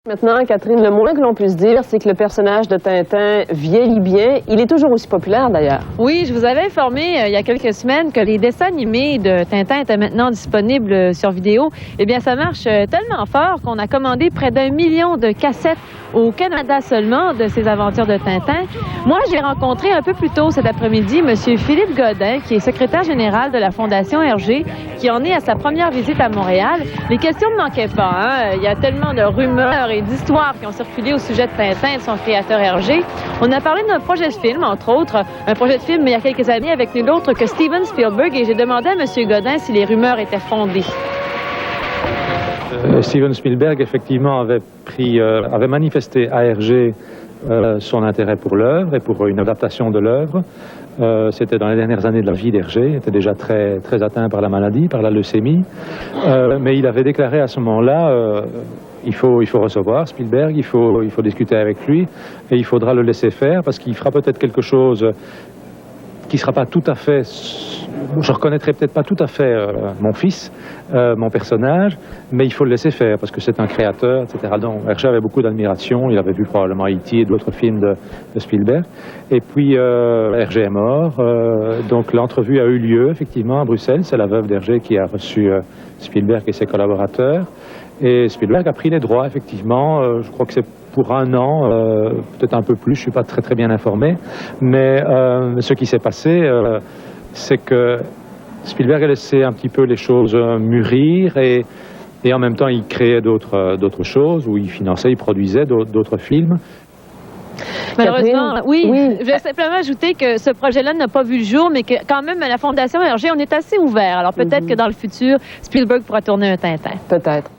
Maintenant, Catherine, le moins que l'on puisse dire, c'est que le personnage de Tintin vieillit bien. Il est toujours aussi populaire, d'ailleurs. Oui, je vous avais informé il y a quelques semaines que les dessins animés de Tintin étaient maintenant disponibles sur vidéo. Eh bien, ça marche tellement fort qu'on a commandé près d'1 million de cassettes au Canada seulement de ces aventures de Tintin. Moi, j'ai rencontré un peu plus tôt cet après-midi M. Philippe Godin, qui est secrétaire général de la Fondation Hergé, qui en est à sa première visite à Montréal. Les questions ne manquaient pas, hein? Il y a tellement de rumeurs et d'histoires qui ont circulé au sujet de Tintin et de son créateur Hergé. On a parlé d'un projet de film, entre autres, un projet de film il y a quelques années avec nul autre que Steven Spielberg, et j'ai demandé à M. Godin si les rumeurs étaient fondées. Steven Spielberg, effectivement, avait manifesté à Hergé son intérêt pour l'œuvre et pour une adaptation de l'œuvre. C'était dans les dernières années de la vie d'Hergé. Il était déjà très, très atteint par la maladie, par la leucémie. Mais il avait déclaré à ce moment-là il faut recevoir Spielberg, il faut discuter avec lui et il faudra le laisser faire parce qu'il fera peut-être quelque chose qui ne sera pas tout à fait... Je ne reconnaîtrai peut-être pas tout à fait mon fils, mon personnage, mais il faut le laisser faire parce que c'est un créateur, etc. Donc Hergé avait beaucoup d'admiration, il avait vu probablement E.T. et d'autres films de Spielberg. Et puis Hergé est mort, donc l'entrevue a eu lieu effectivement à Bruxelles. C'est la veuve d'Hergé qui a reçu Spielberg et ses collaborateurs. Et Spielberg a pris les droits, effectivement. Je crois que c'est pour 1 an, peut-être un peu plus, je ne suis pas très bien informé. Mais ce qui s'est passé, c'est que Spielberg a laissé un petit peu les choses mûrir et en même temps il créait d'autres choses, où il finançait, il produisait d'autres films. Malheureusement, oui. Je vais simplement ajouter que ce projet-là n'a pas vu le jour, mais que quand même, à la Fondation Hergé, on est assez ouvert. Alors peut-être que dans le futur, Spielberg pourra tourner un Tintin. Peut-être.